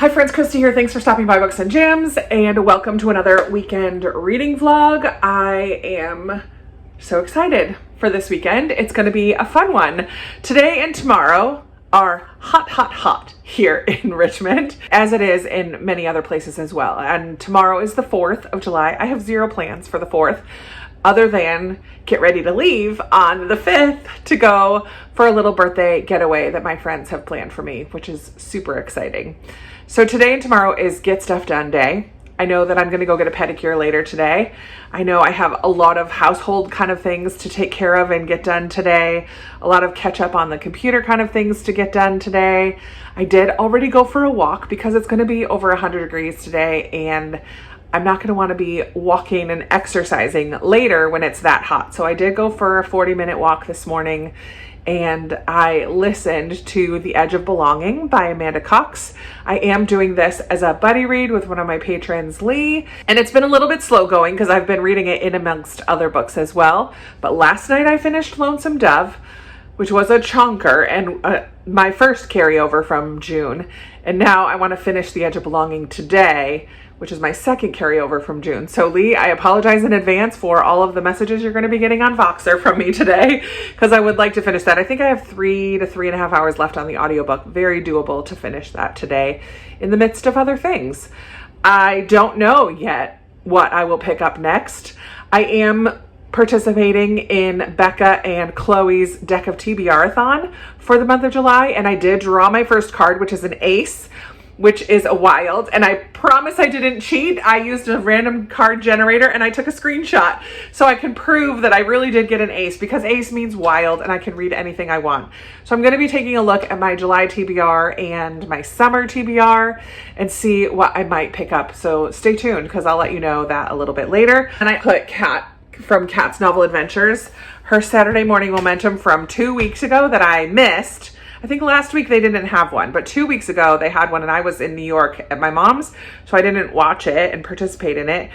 Hi friends, Christy here. Thanks for stopping by Books and Jams and welcome to another weekend reading vlog. I am so excited for this weekend. It's going to be a fun one. Today and tomorrow are hot here in Richmond, as it is in many other places as well. And tomorrow is the 4th of July. I have zero plans for the 4th other than get ready to leave on the 5th to go for a little birthday getaway that my friends have planned for me, which is super exciting. So today and tomorrow is get stuff done day. I know that I'm going to go get a pedicure later today. I know I have a lot of household kind of things to take care of and get done today. A lot of catch up on the computer kind of things to get done today. I did already go for a walk because it's going to be over 100 degrees today and I'm not going to want to be walking and exercising later when it's that hot. So I did go for a 40-minute walk this morning and I listened to The Edge of Belonging by Amanda Cox. I am doing this as a buddy read with one of my patrons, Lee, and it's been a little bit slow going because I've been reading it in amongst other books as well. But last night I finished Lonesome Dove, which was a chonker and my first carryover from June. And now I want to finish The Edge of Belonging today, which is my second carryover from June. So Lee, I apologize in advance for all of the messages you're going to be getting on Voxer from me today, because I would like to finish that. I think I have 3 to 3.5 hours left on the audiobook. Very doable to finish that today in the midst of other things. I don't know yet what I will pick up next. I am participating in Becca and Chloe's Deck of TBR-a-thon for the month of July, and I did draw my first card, which is an ace, which is a wild, and I promise I didn't cheat. I used a random card generator and I took a screenshot so I can prove that I really did get an ace, because ace means wild and I can read anything I want. So I'm going to be taking a look at my July TBR and my summer TBR and see what I might pick up. So stay tuned because I'll let you know that a little bit later. And I put Kat from Kat's Novel Adventures, her Saturday morning momentum from 2 weeks ago that I missed. I think last week they didn't have one, but 2 weeks ago they had one and I was in New York at my mom's, so I didn't watch it and participate in it.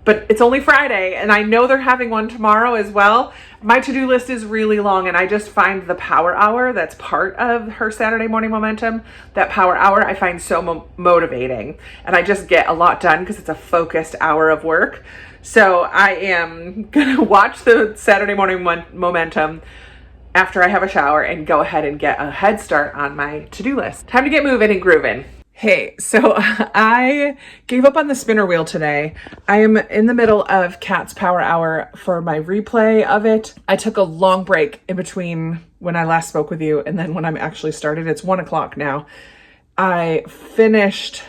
But it's only Friday and I know they're having one tomorrow as well. My to-do list is really long and I just find the power hour that's part of her Saturday morning momentum, that power hour I find so motivating, and I just get a lot done because it's a focused hour of work. So I am gonna watch the Saturday morning momentum after I have a shower and go ahead and get a head start on my to-do list. Time to get moving and grooving. Hey, so I gave up on the spinner wheel today. I am in the middle of Kat's Power Hour for my replay of it. I took a long break in between when I last spoke with you and then when I'm actually started. It's 1 o'clock now. I finished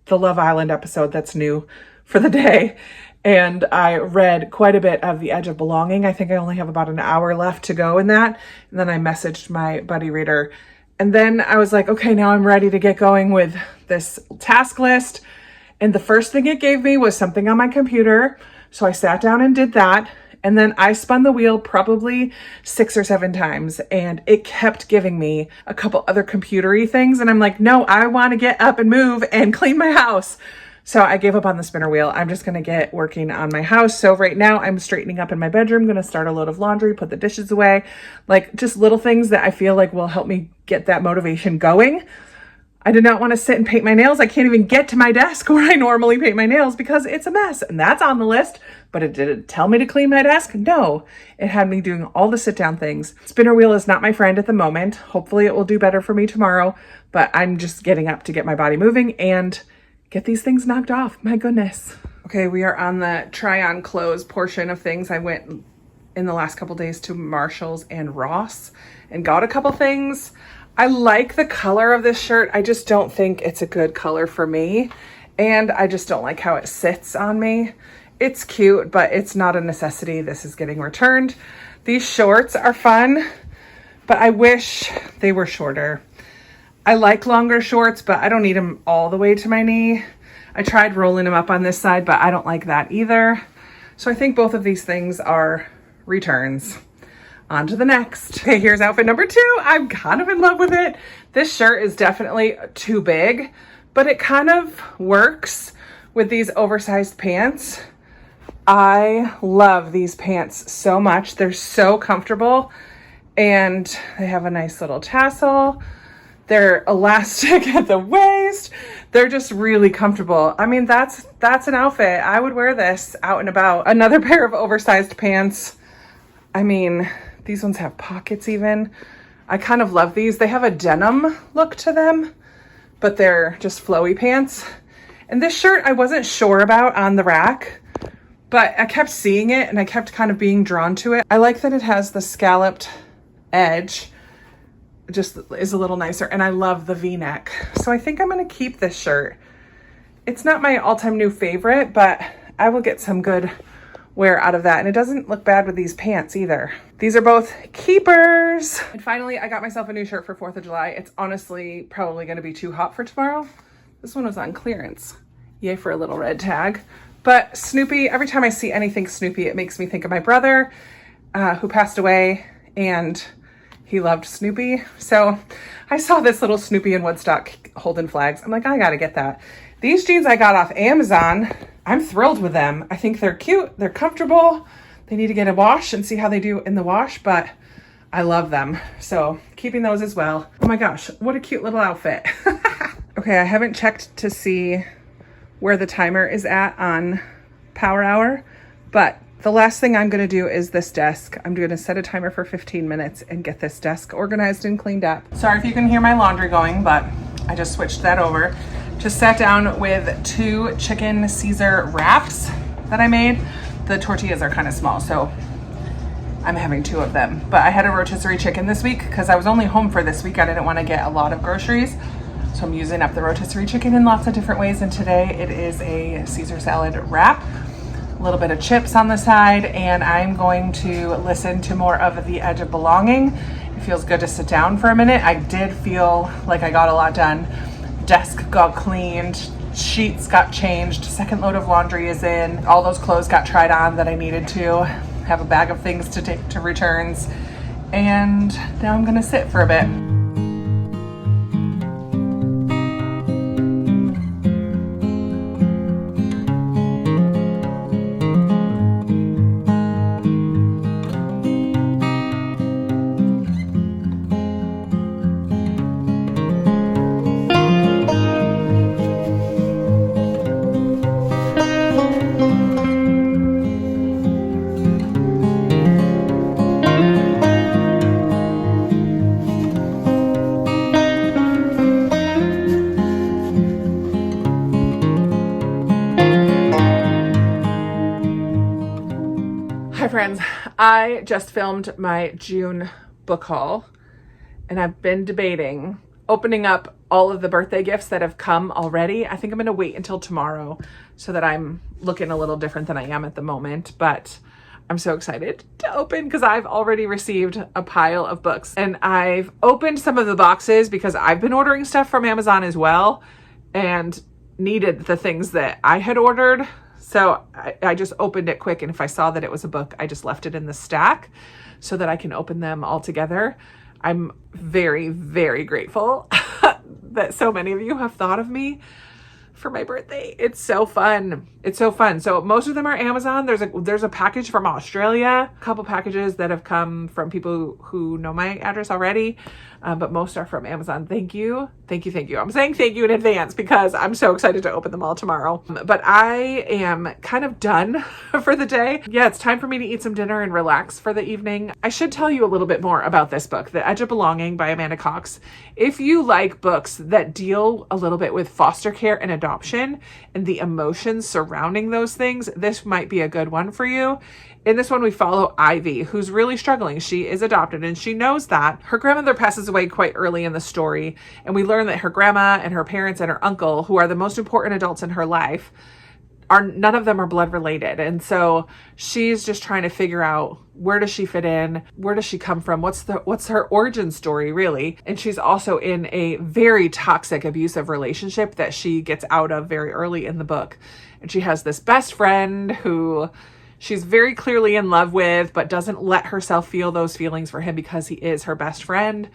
the Love Island episode that's new for the day. And I read quite a bit of The Edge of Belonging. I think I only have about an hour left to go in that. And then I messaged my buddy reader. And then I was like, okay, now I'm ready to get going with this task list. And the first thing it gave me was something on my computer. So I sat down and did that. And then I spun the wheel probably 6 or 7 times. And it kept giving me a couple other computer-y things. And I'm like, no, I want to get up and move and clean my house. So I gave up on the spinner wheel. I'm just going to get working on my house. So right now I'm straightening up in my bedroom, going to start a load of laundry, put the dishes away, like just little things that I feel like will help me get that motivation going. I did not want to sit and paint my nails. I can't even get to my desk where I normally paint my nails because it's a mess, and that's on the list. But it didn't tell me to clean my desk. No, it had me doing all the sit down things. Spinner wheel is not my friend at the moment. Hopefully it will do better for me tomorrow, but I'm just getting up to get my body moving and get these things knocked off. My goodness. Okay, we are on the try on clothes portion of things. I went in the last couple days to Marshall's and Ross and got a couple things. I like the color of this shirt. I just don't think it's a good color for me. And I just don't like how it sits on me. It's cute, but it's not a necessity. This is getting returned. These shorts are fun, but I wish they were shorter. I like longer shorts, but I don't need them all the way to my knee. I tried rolling them up on this side, but I don't like that either. So I think both of these things are returns. On to the next. Okay, here's outfit number 2. I'm kind of in love with it. This shirt is definitely too big, but it kind of works with these oversized pants. I love these pants so much. They're so comfortable and they have a nice little tassel. They're elastic at the waist. They're just really comfortable. I mean, that's an outfit. I would wear this out and about. Another pair of oversized pants. I mean, these ones have pockets even. I kind of love these. They have a denim look to them, but they're just flowy pants. And this shirt I wasn't sure about on the rack, but I kept seeing it and I kept kind of being drawn to it. I like that it has the scalloped edge. It just is a little nicer, and I love the V-neck. So I think I'm gonna keep this shirt. It's not my all-time new favorite, but I will get some good wear out of that. And it doesn't look bad with these pants either. These are both keepers. And finally, I got myself a new shirt for 4th of July. It's honestly probably gonna be too hot for tomorrow. This one was on clearance. Yay for a little red tag. But Snoopy, every time I see anything Snoopy, it makes me think of my brother who passed away, and he loved Snoopy. So I saw this little Snoopy in Woodstock holding flags. I'm like, I gotta get that. These jeans I got off Amazon. I'm thrilled with them. I think they're cute, they're comfortable. They need to get a wash and see how they do in the wash, but I love them. So keeping those as well. Oh my gosh, what a cute little outfit. Okay, I haven't checked to see where the timer is at on Power Hour, but the last thing I'm gonna do is this desk. I'm gonna set a timer for 15 minutes and get this desk organized and cleaned up. Sorry if you can hear my laundry going, but I just switched that over. Just sat down with 2 chicken Caesar wraps that I made. The tortillas are kind of small, so I'm having 2 of them. But I had a rotisserie chicken this week because I was only home for this week. I didn't want to get a lot of groceries. So I'm using up the rotisserie chicken in lots of different ways. And today it is a Caesar salad wrap, a little bit of chips on the side, and I'm going to listen to more of The Edge of Belonging. It feels good to sit down for a minute. I did feel like I got a lot done. Desk got cleaned, sheets got changed, second load of laundry is in, all those clothes got tried on that I needed to, have a bag of things to take to returns, and now I'm gonna sit for a bit. Hi friends, I just filmed my June book haul, and I've been debating opening up all of the birthday gifts that have come already. I think I'm gonna wait until tomorrow so that I'm looking a little different than I am at the moment, but I'm so excited to open because I've already received a pile of books, and I've opened some of the boxes because I've been ordering stuff from Amazon as well and needed the things that I had ordered. So I just opened it quick, and if I saw that it was a book, I just left it in the stack so that I can open them all together. I'm very, very grateful that so many of you have thought of me for my birthday. It's so fun. It's so fun. So most of them are Amazon. There's a package from Australia, a couple packages that have come from people who know my address already, but most are from Amazon. Thank you. Thank you. Thank you. I'm saying thank you in advance because I'm so excited to open them all tomorrow. But I am kind of done for the day. Yeah, it's time for me to eat some dinner and relax for the evening. I should tell you a little bit more about this book, The Edge of Belonging by Amanda Cox. If you like books that deal a little bit with foster care and adoption and the emotions surrounding those things, this might be a good one for you. In this one, we follow Ivy, who's really struggling. She is adopted, and she knows that. Her grandmother passes away quite early in the story, and we learn that her grandma and her parents and her uncle, who are the most important adults in her life, none of them are blood related. And so she's just trying to figure out, where does she fit in? Where does she come from? What's her origin story, really? And she's also in a very toxic, abusive relationship that she gets out of very early in the book. And she has this best friend who she's very clearly in love with, but doesn't let herself feel those feelings for him because he is her best friend.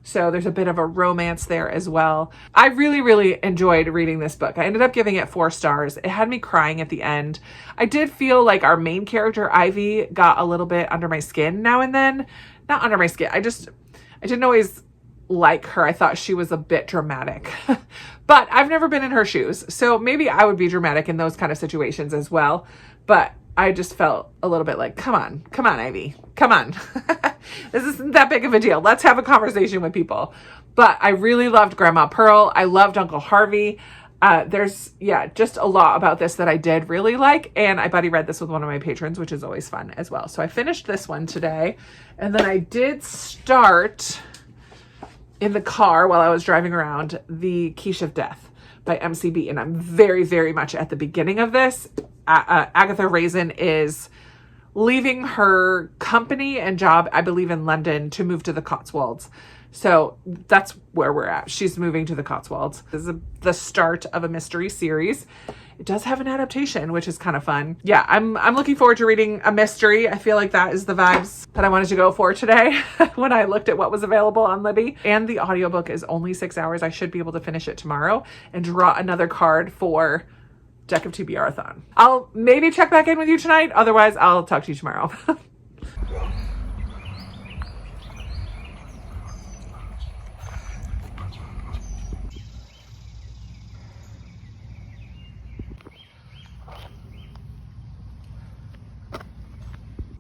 So there's a bit of a romance there as well. I really, really enjoyed reading this book. I ended up giving it 4 stars. It had me crying at the end. I did feel like our main character, Ivy, got a little bit under my skin now and then. Not under my skin. I didn't always like her. I thought she was a bit dramatic, but I've never been in her shoes. So maybe I would be dramatic in those kind of situations as well. But I just felt a little bit like, come on, Ivy, come on. This isn't that big of a deal. Let's have a conversation with people. But I really loved Grandma Pearl. I loved Uncle Harvey. There's just a lot about this that I did really like. And I buddy read this with one of my patrons, which is always fun as well. So I finished this one today. And then I did start in the car while I was driving around the Quiche of Death by MCB. And I'm very, very much at the beginning of this. Agatha Raisin is leaving her company and job, I believe in London, to move to the Cotswolds. So that's where we're at. She's moving to the Cotswolds. This is the start of a mystery series. It does have an adaptation, which is kind of fun. Yeah, I'm looking forward to reading a mystery. I feel like that is the vibes that I wanted to go for today when I looked at what was available on Libby. And the audiobook is only 6 hours. I should be able to finish it tomorrow and draw another card for Deck of TBR-a-thon. I'll maybe check back in with you tonight. Otherwise, I'll talk to you tomorrow.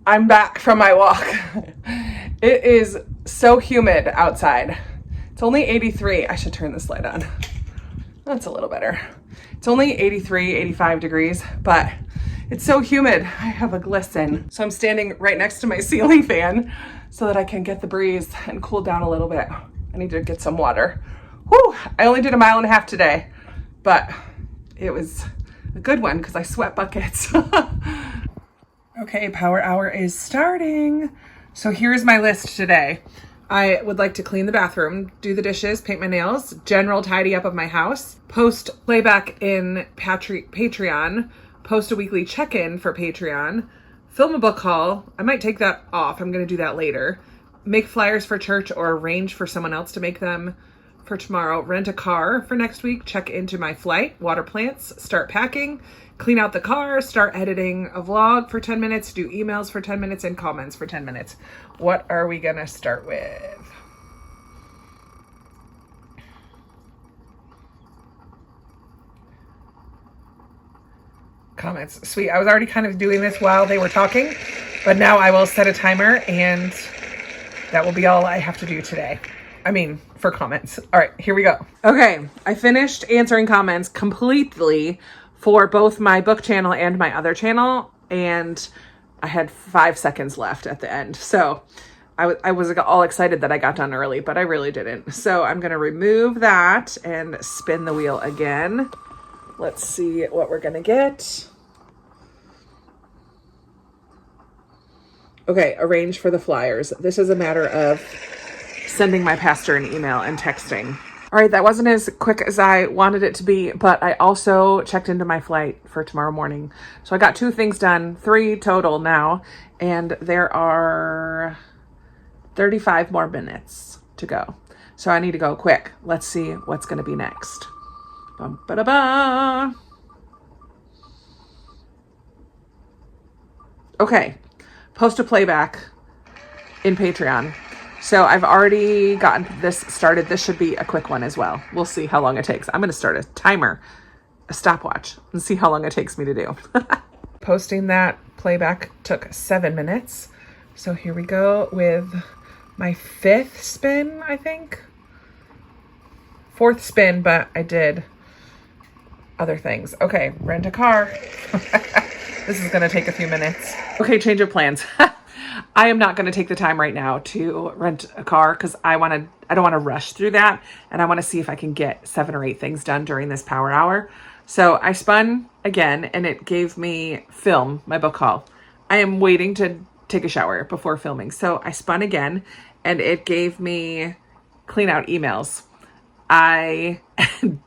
I'm back from my walk. It is so humid outside. It's only 83. I should turn this light on. That's a little better. It's only 83, 85 degrees, but it's so humid. I have a glisten. So I'm standing right next to my ceiling fan so that I can get the breeze and cool down a little bit. I need to get some water. Whew, I only did 1.5 miles today, but it was a good one because I sweat buckets. Okay, Power Hour is starting. So here's my list today. I would like to clean the bathroom, do the dishes, paint my nails, general tidy up of my house, post playback in Patreon, post a weekly check-in for Patreon, film a book haul. I might take that off. I'm going to do that later. Make flyers for church or arrange for someone else to make them for tomorrow. Rent a car for next week. Check into my flight. Water plants. Start packing. Clean out the car, start editing a vlog for 10 minutes, do emails for 10 minutes, and comments for 10 minutes. What are we gonna start with? Comments. Sweet. I was already kind of doing this while they were talking, but now I will set a timer and that will be all I have to do today. I mean, for comments. All right, here we go. Okay, I finished answering comments completely for both my book channel and my other channel, and I had 5 seconds left at the end. So I was all excited that I got done early, but I really didn't. So I'm going to remove that and spin the wheel again. Let's see what we're going to get. Okay, arrange for the flyers. This is a matter of sending my pastor an email and texting. All right, that wasn't as quick as I wanted it to be, but I also checked into my flight for tomorrow morning. So I got 2 things done, 3 total now, and there are 35 more minutes to go. So I need to go quick. Let's see what's going to be next. Bum, ba-da-ba. Okay, post a playback in Patreon. So I've already gotten this started. This should be a quick one as well. We'll see how long it takes. I'm going to start a timer, a stopwatch, and see how long it takes me to do. Posting that playback took 7 minutes. So here we go with my 5th spin, I think. 4th spin, but I did other things. Okay, rent a car. This is going to take a few minutes. Okay, change of plans. I am not going to take the time right now to rent a car because I don't want to rush through that. And I want to see if I can get 7 or 8 things done during this power hour. So I spun again and it gave me film, my book haul. I am waiting to take a shower before filming. So I spun again and it gave me clean out emails. I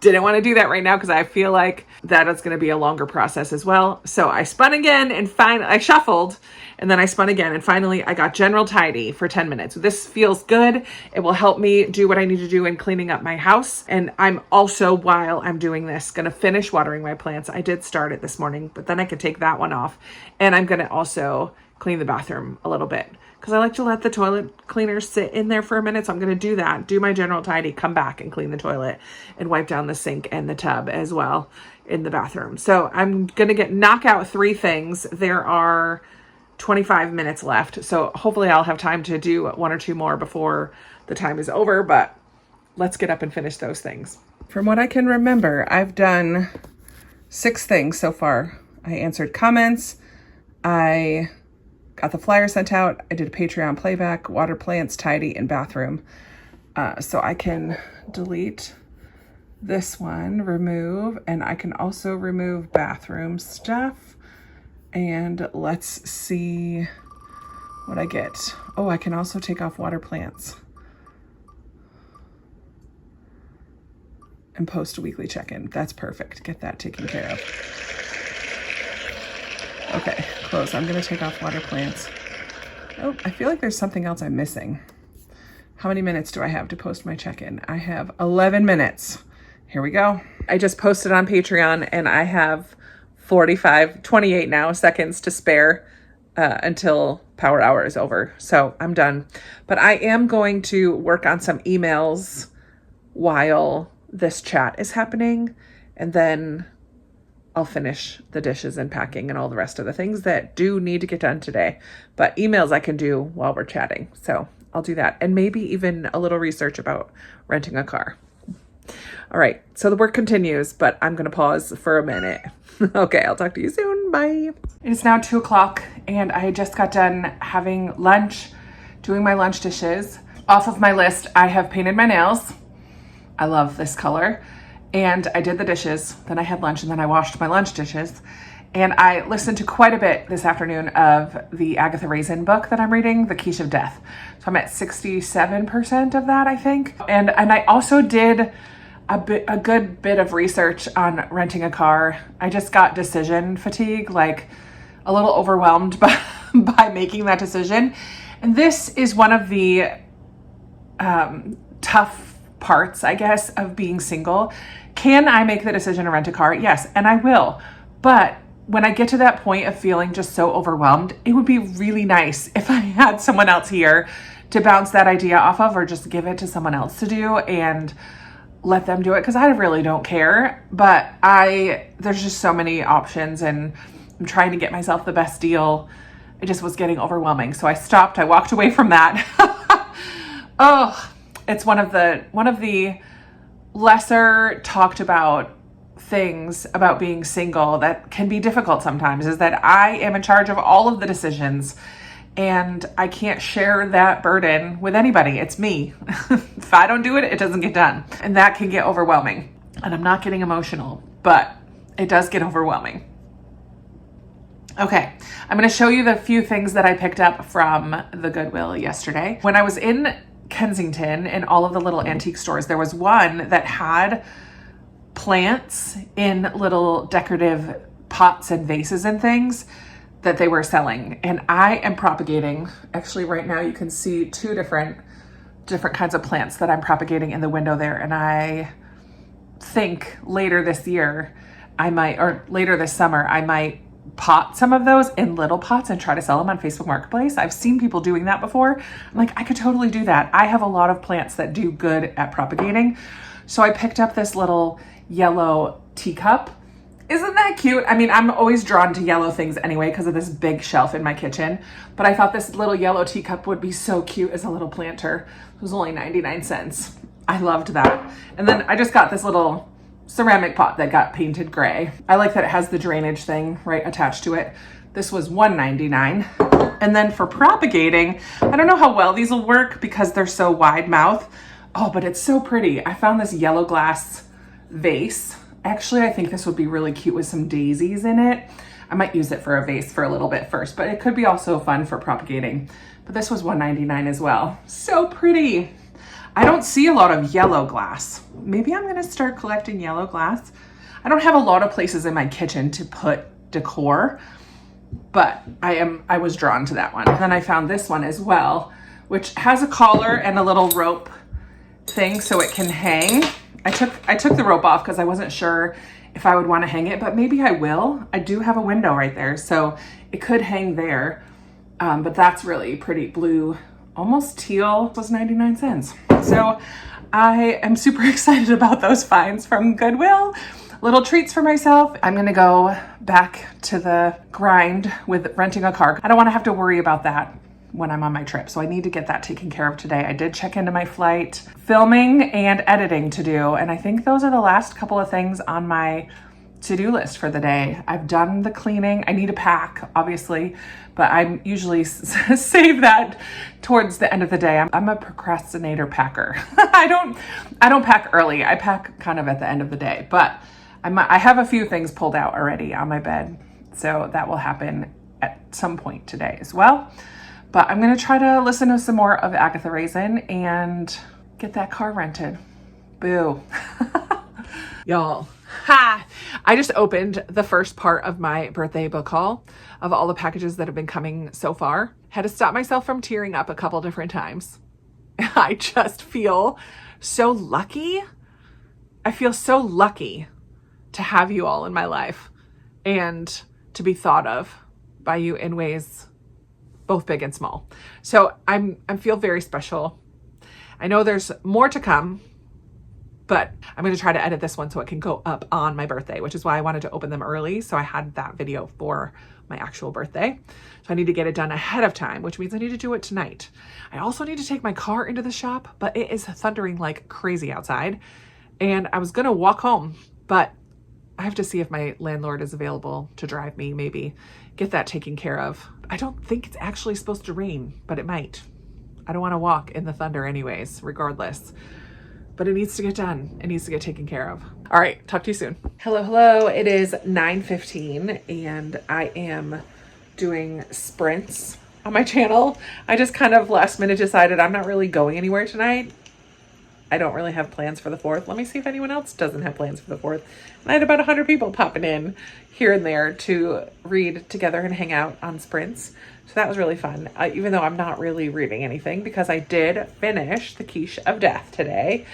didn't want to do that right now because I feel like that is going to be a longer process as well. So I spun again and I shuffled and then I spun again and finally I got general tidy for 10 minutes. This feels good. It will help me do what I need to do in cleaning up my house. And I'm also, while I'm doing this, going to finish watering my plants. I did start it this morning, but then I could take that one off. And I'm going to also clean the bathroom a little bit because I like to let the toilet cleaner sit in there for a minute. So I'm going to do that, do my general tidy, come back and clean the toilet and wipe down the sink and the tub as well in the bathroom. So I'm going to knock out 3 things. There are 25 minutes left. So hopefully I'll have time to do 1 or 2 more before the time is over, but let's get up and finish those things. From what I can remember, I've done 6 things so far. I answered comments. I got the flyer sent out. I did a Patreon playback, water plants, tidy, and bathroom. So I can delete this one, remove, and I can also remove bathroom stuff. And let's see what I get. Oh, I can also take off water plants and post a weekly check-in. That's perfect. Get that taken care of. Okay, close. I'm gonna take off water plants. Oh, I feel like there's something else I'm missing. How many minutes do I have to post my check-in? I have 11 minutes. Here we go. I just posted on Patreon and I have 28 now seconds to spare until power hour is over. So I'm done. But I am going to work on some emails while this chat is happening, and then I'll finish the dishes and packing and all the rest of the things that do need to get done today. But emails I can do while we're chatting. So I'll do that. And maybe even a little research about renting a car. All right. So the work continues, but I'm going to pause for a minute. Okay. I'll talk to you soon. Bye. It's now 2 o'clock and I just got done having lunch, doing my lunch dishes. Off of my list, I have painted my nails. I love this color. And I did the dishes, then I had lunch, and then I washed my lunch dishes. And I listened to quite a bit this afternoon of the Agatha Raisin book that I'm reading, The Quiche of Death. So I'm at 67% of that, I think. And I also did a good bit of research on renting a car. I just got decision fatigue, like a little overwhelmed by making that decision. And this is one of the tough parts, I guess, of being single. Can I make the decision to rent a car? Yes, and I will. But when I get to that point of feeling just so overwhelmed, it would be really nice if I had someone else here to bounce that idea off of, or just give it to someone else to do and let them do it, because I really don't care. But there's just so many options and I'm trying to get myself the best deal. It just was getting overwhelming. So I stopped. I walked away from that. Oh, it's one of the lesser talked about things about being single that can be difficult sometimes, is that I am in charge of all of the decisions and I can't share that burden with anybody. It's me. If I don't do it, it doesn't get done. And that can get overwhelming. And I'm not getting emotional, but it does get overwhelming. Okay, I'm going to show you the few things that I picked up from the Goodwill yesterday. When I was in Kensington and all of the little antique stores, there was one that had plants in little decorative pots and vases and things that they were selling. And I am propagating, actually right now you can see 2 different kinds of plants that I'm propagating in the window there. And I think later this year later this summer, I might pot some of those in little pots and try to sell them on Facebook Marketplace. I've seen people doing that before. I'm like, I could totally do that. I have a lot of plants that do good at propagating. So I picked up this little yellow teacup. Isn't that cute? I mean, I'm always drawn to yellow things anyway because of this big shelf in my kitchen, but I thought this little yellow teacup would be so cute as a little planter. It was only 99 cents. I loved that. And then I just got this little ceramic pot that got painted gray. I like that it has the drainage thing right attached to it. This was $1.99. And then for propagating, I don't know how well these will work because they're so wide mouth. Oh, but it's so pretty. I found this yellow glass vase. Actually, I think this would be really cute with some daisies in it. I might use it for a vase for a little bit first, but it could be also fun for propagating. But this was $1.99 as well. So pretty. I don't see a lot of yellow glass. Maybe I'm gonna start collecting yellow glass. I don't have a lot of places in my kitchen to put decor, but I was drawn to that one. Then I found this one as well, which has a collar and a little rope thing so it can hang. I took the rope off because I wasn't sure if I would want to hang it, but maybe I will. I do have a window right there, so it could hang there. But that's really pretty. Blue, almost teal, was 99 cents. So I am super excited about those finds from Goodwill. Little treats for myself. I'm gonna go back to the grind with renting a car. I don't wanna have to worry about that when I'm on my trip. So I need to get that taken care of today. I did check into my flight, filming and editing to do. And I think those are the last couple of things on my to-do list for the day. I've done the cleaning. I need to pack, obviously, but I usually save that towards the end of the day. I'm a procrastinator packer. I don't pack early. I pack kind of at the end of the day, but I have a few things pulled out already on my bed. So that will happen at some point today as well. But I'm going to try to listen to some more of Agatha Raisin and get that car rented. Boo. Y'all. Ha! I just opened the first part of my birthday book haul of all the packages that have been coming so far. Had to stop myself from tearing up a couple different times. I just feel so lucky. I feel so lucky to have you all in my life and to be thought of by you in ways both big and small. So I feel very special. I know there's more to come, but I'm going to try to edit this one so it can go up on my birthday, which is why I wanted to open them early. So I had that video for my actual birthday. So I need to get it done ahead of time, which means I need to do it tonight. I also need to take my car into the shop, but it is thundering like crazy outside. And I was going to walk home, but I have to see if my landlord is available to drive me, maybe get that taken care of. I don't think it's actually supposed to rain, but it might. I don't want to walk in the thunder anyways, regardless. But it needs to get done. It needs to get taken care of. All right, talk to you soon. Hello. It is 9:15 and I am doing sprints on my channel. I just kind of last minute decided I'm not really going anywhere tonight. I don't really have plans for the 4th. Let me see if anyone else doesn't have plans for the 4th. And I had about 100 people popping in here and there to read together and hang out on sprints. So that was really fun, even though I'm not really reading anything because I did finish The Quiche of Death today.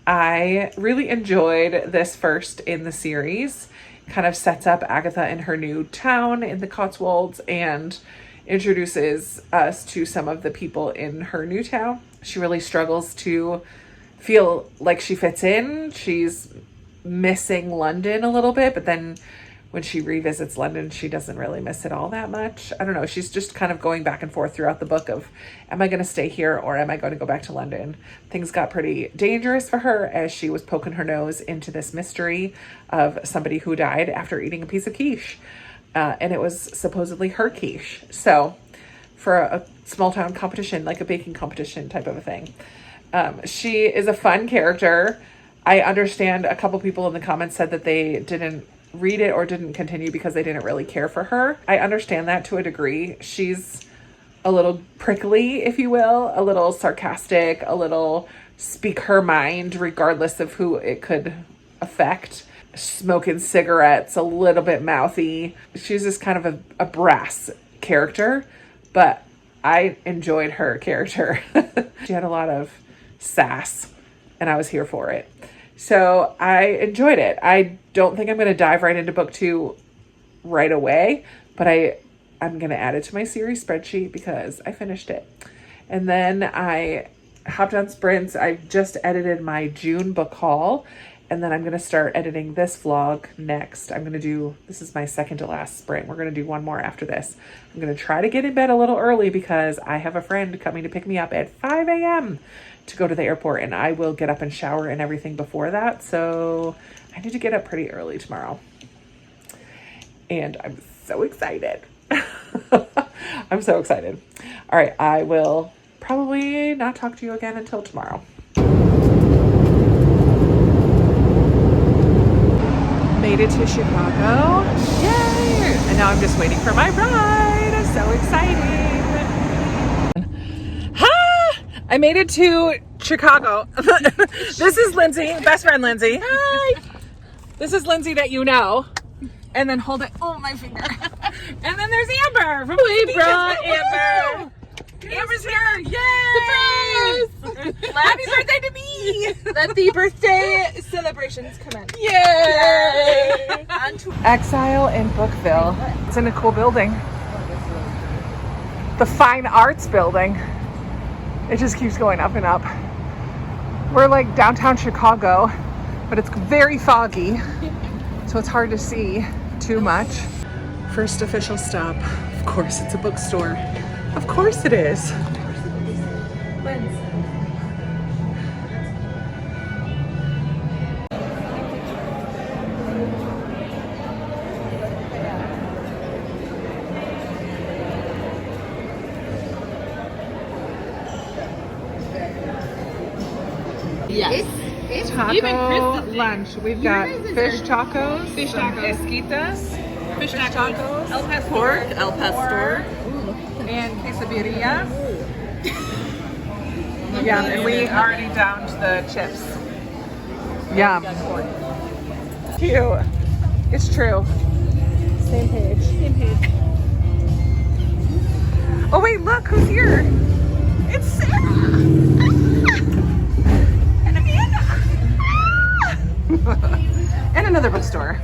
I really enjoyed this first in the series. Kind of sets up Agatha in her new town in the Cotswolds and introduces us to some of the people in her new town. She really struggles to feel like she fits in. She's missing London a little bit, but then when she revisits London, she doesn't really miss it all that much. I don't know. She's just kind of going back and forth throughout the book of, am I going to stay here or am I going to go back to London? Things got pretty dangerous for her as she was poking her nose into this mystery of somebody who died after eating a piece of quiche. And it was supposedly her quiche. So for a small town competition, like a baking competition type of a thing. She is a fun character. I understand a couple people in the comments said that they didn't read it or didn't continue because they didn't really care for her. I understand that to a degree. She's a little prickly, if you will, a little sarcastic, a little speak her mind regardless of who it could affect. Smoking cigarettes, a little bit mouthy. She's just kind of a brass character, but I enjoyed her character. She had a lot of sass and I was here for it. So I enjoyed it. I don't think I'm going to dive right into book 2 right away, but I'm going to add it to my series spreadsheet because I finished it. And then I hopped on sprints. I just edited my June book haul, and then I'm going to start editing this vlog next. This is my second to last sprint. We're going to do one more after this. I'm going to try to get in bed a little early because I have a friend coming to pick me up at 5 a.m. to go to the airport, and I will get up and shower and everything before that. So I need to get up pretty early tomorrow. And I'm so excited. I'm so excited. All right, I will probably not talk to you again until tomorrow. Made it to Chicago. Yay! And now I'm just waiting for my ride. I'm so exciting. I made it to Chicago. This is Lindsay, best friend Lindsay. Hi. This is Lindsay that you know. And then hold it. Oh, my finger. And then there's Amber. We brought Amber. Amber's here. Yay! Surprise! Happy birthday to me. Let the birthday celebrations commence. Yay! Exile in Bookville. It's in a cool building. the fine arts building. It just keeps going up and up. We're like downtown Chicago, but it's very foggy, so it's hard to see too much. First official stop. Of course, it's a bookstore. Of course it is. Yes. Taco lunch. We've got fish tacos, esquitas, Fish tacos, El Pastor, pork, El Pastor, and quesadilla. Yeah, and we already downed the chips. Yum. Cute. It's true. Same page. Oh wait, look who's here. It's Sarah. And Amanda. And another bookstore.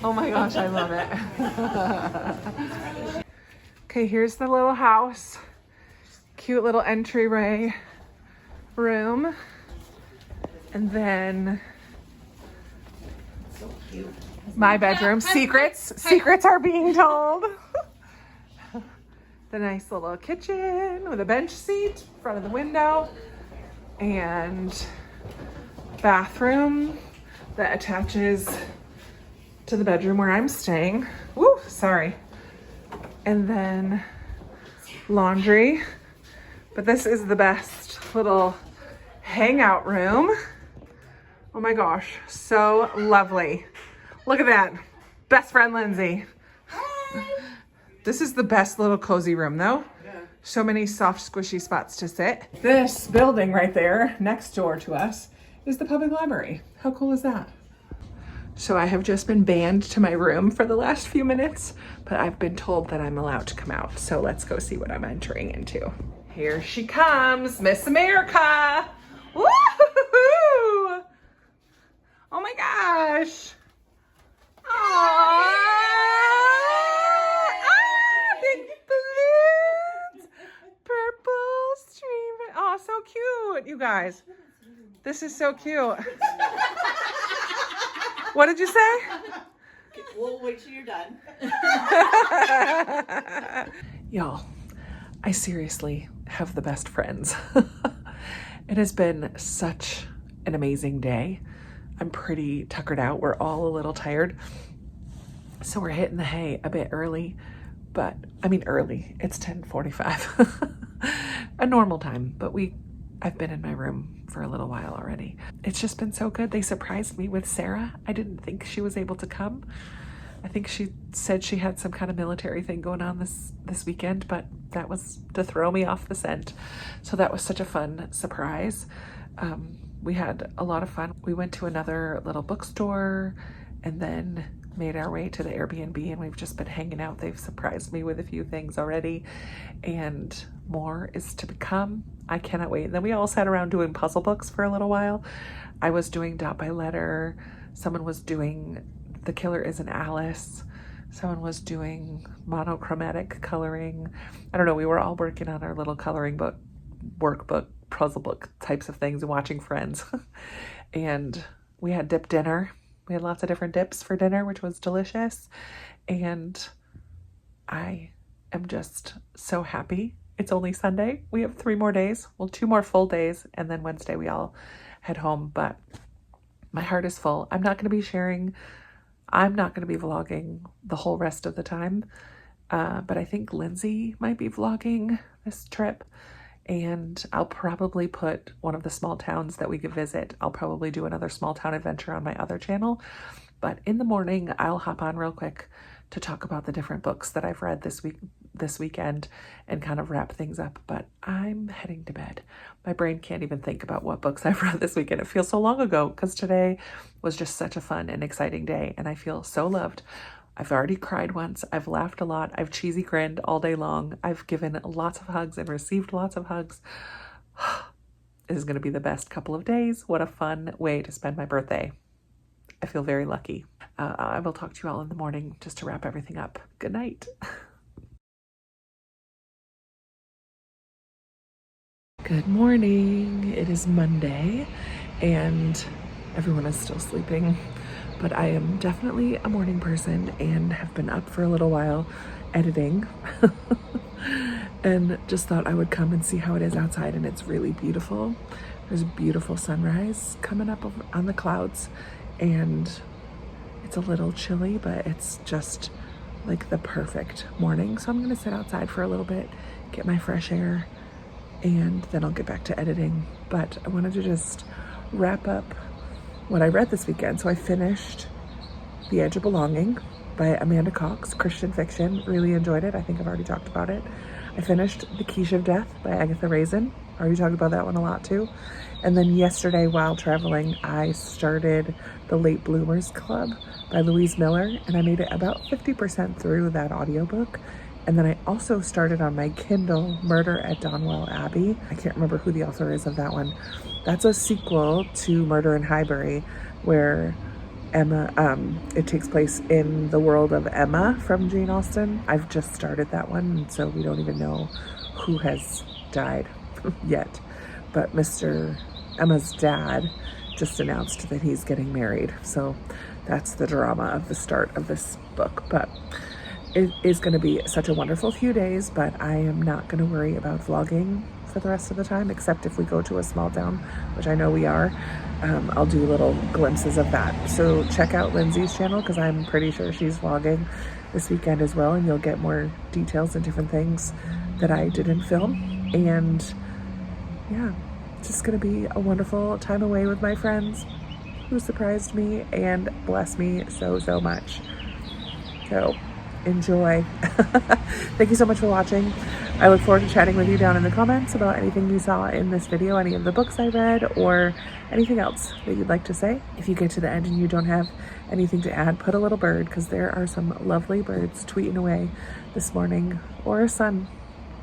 Oh my gosh, I love it. Okay, here's the little house. Cute little entryway room. And then my bedroom. Secrets are being told. The nice little kitchen with a bench seat in front of the window. And bathroom that attaches to the bedroom where I'm staying. Woo, sorry. And then laundry. But this is the best little hangout room. Oh my gosh, so lovely. Look at that. Best friend Lindsay. This is the best little cozy room though. So many soft, squishy spots to sit. This building right there, next door to us, is the public library. How cool is that? So I have just been banned to my room for the last few minutes, but I've been told that I'm allowed to come out. So let's go see what I'm entering into. Here she comes, Miss America. Woo-hoo-hoo-hoo! Oh my gosh. Aww. Big balloons. Purple stream. Oh, so cute, you guys. This is so cute. What did you say? We'll wait till you're done. Y'all, I seriously have the best friends. It has been such an amazing day. I'm pretty tuckered out. We're all a little tired. So we're hitting the hay a bit early, but I mean early. It's 10:45. A normal time, but I've been in my room for a little while already. It's just been so good. They surprised me with Sarah. I didn't think she was able to come. I think she said she had some kind of military thing going on this weekend, but that was to throw me off the scent. So that was such a fun surprise. We had a lot of fun. We went to another little bookstore and then made our way to the Airbnb, and we've just been hanging out. They've surprised me with a few things already, and more is to come. I cannot wait. And then we all sat around doing puzzle books for a little while. I was doing Dot by Letter. Someone was doing The Killer Isn't Alice. Someone was doing monochromatic coloring. I don't know. We were all working on our little coloring book, workbook, puzzle book types of things and watching Friends. And we had dip dinner. We had lots of different dips for dinner, which was delicious. And I am just so happy. It's only Sunday. We have 3 more days. Well, 2 more full days. And then Wednesday we all head home. But my heart is full. I'm not going to be vlogging the whole rest of the time. But I think Lindsay might be vlogging this trip. And I'll probably put one of the small towns that we could visit. I'll probably do another small town adventure on my other channel. But in the morning, I'll hop on real quick to talk about the different books that I've read this weekend and kind of wrap things up. But I'm heading to bed. My brain can't even think about what books I've read this weekend. It feels so long ago because today was just such a fun and exciting day, and I feel so loved. I've already cried once. I've laughed a lot. I've cheesy grinned all day long. I've given lots of hugs and received lots of hugs. This is going to be the best couple of days. What a fun way to spend my birthday. I feel very lucky. I will talk to you all in the morning just to wrap everything up. Good night. Good morning. It is Monday and everyone is still sleeping, but I am definitely a morning person and have been up for a little while editing and just thought I would come and see how it is outside, and it's really beautiful. There's a beautiful sunrise coming up on the clouds, and it's a little chilly, but it's just like the perfect morning. So I'm gonna sit outside for a little bit, get my fresh air, and then I'll get back to editing. But I wanted to just wrap up what I read this weekend. So I finished The Edge of Belonging by Amanda Cox, Christian fiction. Really enjoyed it. I think I've already talked about it. I finished The Quiche of Death by Agatha Raisin. Already talked about that one a lot too. And then yesterday while traveling, I started The Late Bloomers Club by Louise Miller, and I made it about 50% through that audiobook. And then I also started on my Kindle Murder at Donwell Abbey. I can't remember who the author is of that one. That's a sequel to Murder in Highbury, where it takes place in the world of Emma from Jane Austen. I've just started that one, so we don't even know who has died yet. But Mr. Emma's dad just announced that he's getting married. So that's the drama of the start of this book. But it is going to be such a wonderful few days, but I am not going to worry about vlogging for the rest of the time, except if we go to a small town, which I know we are. I'll do little glimpses of that. So check out Lindsay's channel, because I'm pretty sure she's vlogging this weekend as well, and you'll get more details and different things that I didn't film. And yeah, it's just going to be a wonderful time away with my friends who surprised me and blessed me so much. So enjoy. Thank you so much for watching. I look forward to chatting with you down in the comments about anything you saw in this video, any of the books I read, or anything else that you'd like to say. If you get to the end and you don't have anything to add, put a little bird, because there are some lovely birds tweeting away this morning, or a sun,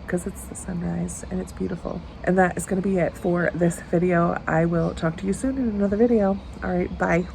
because it's the sunrise and it's beautiful. And that is going to be it for this video. I will talk to you soon in another video. All right, bye.